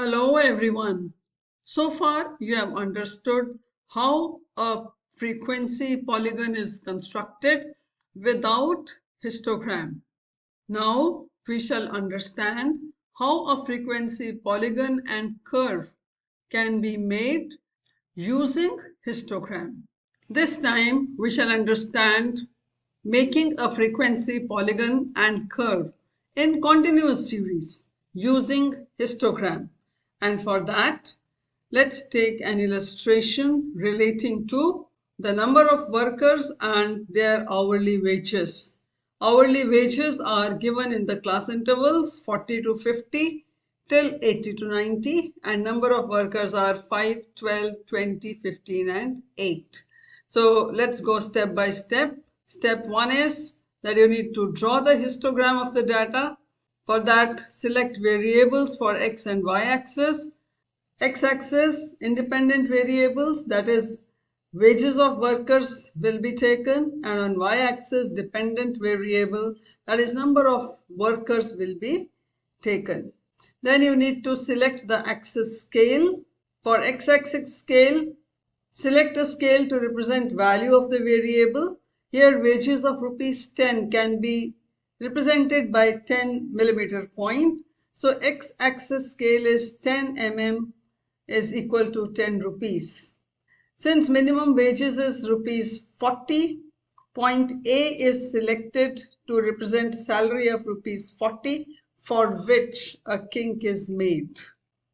Hello everyone. So far you have understood how a frequency polygon is constructed without histogram. Now we shall understand how a frequency polygon and curve can be made using histogram. This time we shall understand making a frequency polygon and curve in continuous series using histogram. And for that, let's take an illustration relating to the number of workers and their hourly wages. Hourly wages are given in the class intervals 40 to 50 till 80 to 90, and number of workers are 5, 12, 20, 15 and 8. So let's go step by step. Step 1 is that you need to draw the histogram of the data. For that, select variables for x and y axis. X-axis independent variables, that is wages of workers, will be taken, and on y-axis dependent variable, that is number of workers, will be taken. Then you need to select the axis scale. For x-axis scale, select a scale to represent value of the variable. Here wages of rupees 10 can be represented by 10 millimeter point. So x-axis scale is 10 mm is equal to 10 rupees. Since minimum wages is rupees 40, point A is selected to represent salary of rupees 40, for which a kink is made.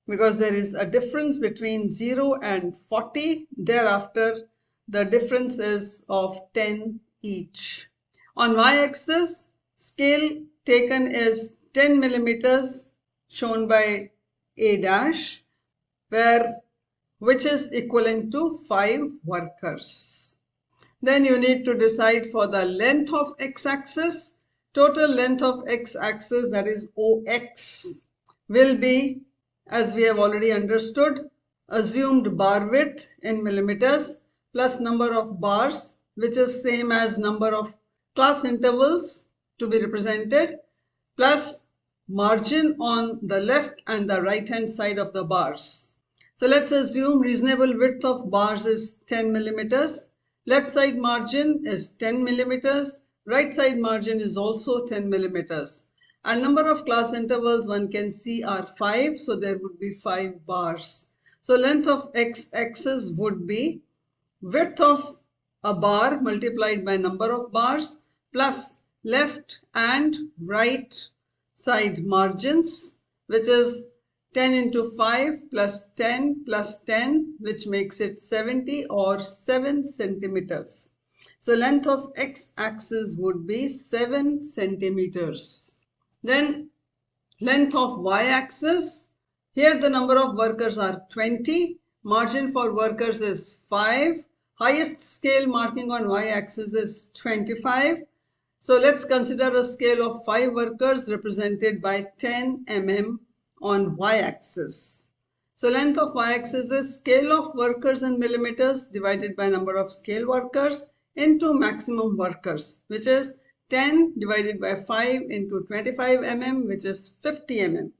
Because there is a difference between 0 and 40, thereafter the difference is of 10 each. On y-axis, scale taken is 10 millimeters, shown by A dash, which is equivalent to 5 workers. Then you need to decide for the length of x-axis. Total length of x-axis, that is OX, will be, as we have already understood, assumed bar width in millimeters plus number of bars, which is same as number of class intervals to be represented, plus margin on the left and the right hand side of the bars. So let's assume reasonable width of bars is 10 millimeters. Left side margin is 10 millimeters. Right side margin is also 10 millimeters. And number of class intervals one can see are 5. So there would be 5 bars. So length of x-axis would be width of a bar multiplied by number of bars plus left and right side margins, which is 10 into 5 plus 10 plus 10, which makes it 70 or 7 centimeters. So length of x-axis would be 7 centimeters. Then length of y-axis, here the number of workers are 20, margin for workers is 5, highest scale marking on y-axis is 25. So let's consider a scale of 5 workers represented by 10 mm on y-axis. So length of y-axis is scale of workers in millimeters divided by number of scale workers into maximum workers, which is 10 divided by 5 into 25 mm, which is 50 mm.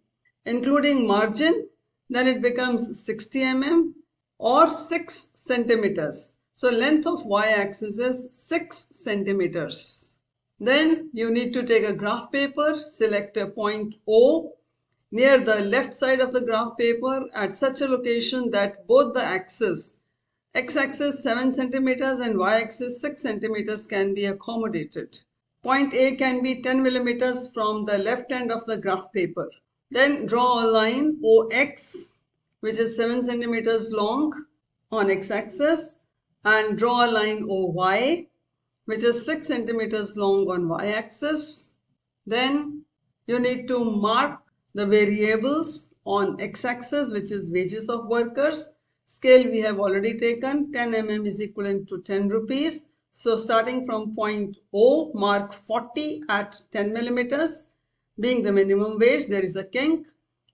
Including margin, then it becomes 60 mm or 6 centimeters. So length of y-axis is 6 centimeters. Then you need to take a graph paper, select a point O near the left side of the graph paper at such a location that both the axes, x-axis 7 centimeters and y-axis 6 centimeters, can be accommodated. Point A can be 10 millimeters from the left end of the graph paper. Then draw a line OX, which is 7 centimeters long on x-axis, and draw a line OY, which is 6 centimeters long on y-axis. Then you need to mark the variables on x-axis, which is wages of workers. Scale we have already taken, 10 mm is equivalent to 10 rupees. So starting from point O, mark 40 at 10 millimeters. Being the minimum wage, there is a kink,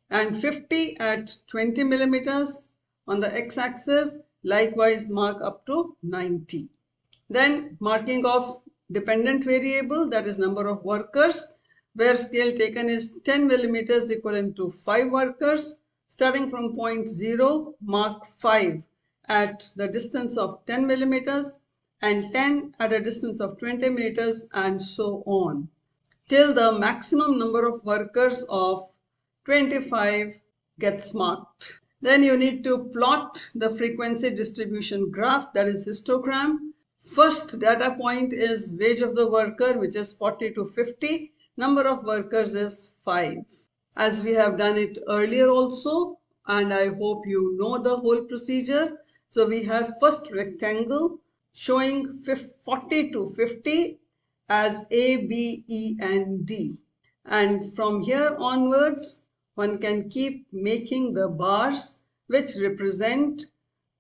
and 50 at 20 millimeters on the x-axis. Likewise mark up to 90. Then marking of dependent variable, that is number of workers, where scale taken is 10 millimeters equivalent to 5 workers. Starting from point 0, mark 5 at the distance of 10 millimeters and 10 at a distance of 20 meters and so on, till the maximum number of workers of 25 gets marked. Then you need to plot the frequency distribution graph, that is histogram. First data point is wage of the worker, which is 40 to 50. Number of workers is 5. As we have done it earlier also, and I hope you know the whole procedure. So we have first rectangle showing 40 to 50 as A, B, E and D. And from here onwards, one can keep making the bars which represent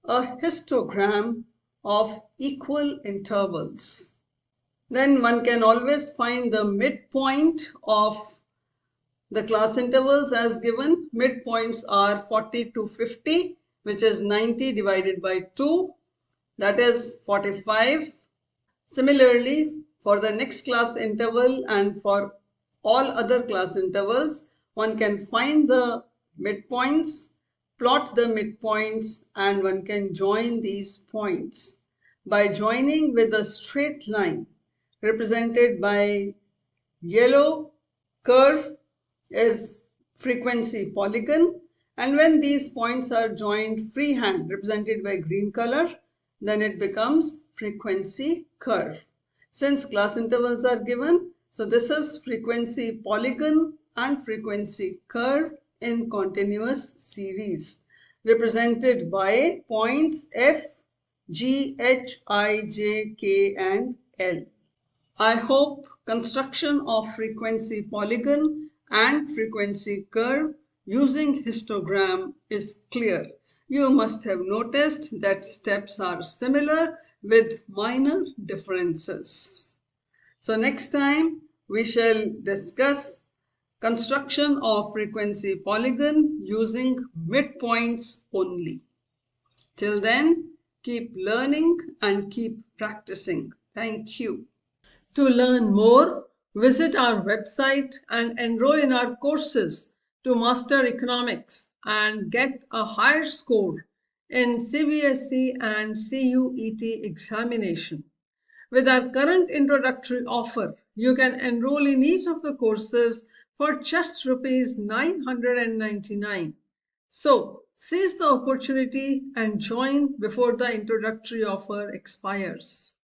a histogram of equal intervals. Then one can always find the midpoint of the class intervals as given. Midpoints are 40 to 50, which is 90 divided by 2, that is 45. Similarly, for the next class interval and for all other class intervals, one can find the midpoints, plot the midpoints, and one can join these points. By joining with a straight line represented by yellow curve is frequency polygon, and when these points are joined freehand represented by green color, then it becomes frequency curve. Since class intervals are given, so this is frequency polygon and frequency curve in continuous series represented by points F, G, H, I, J, K and L. I hope construction of frequency polygon and frequency curve using histogram is clear. You must have noticed that steps are similar with minor differences. So next time we shall discuss construction of frequency polygon using midpoints only. Till then, keep learning and keep practicing. Thank you. To learn more, visit our website and enroll in our courses to master economics and get a higher score in CBSE and CUET examination. With our current introductory offer, you can enroll in each of the courses for just Rs 999. So, seize the opportunity and join before the introductory offer expires.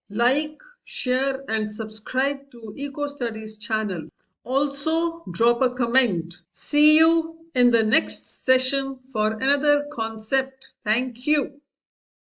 Like, share and subscribe to EcoStudies channel. Also drop a comment. See you in the next session for another concept. Thank you.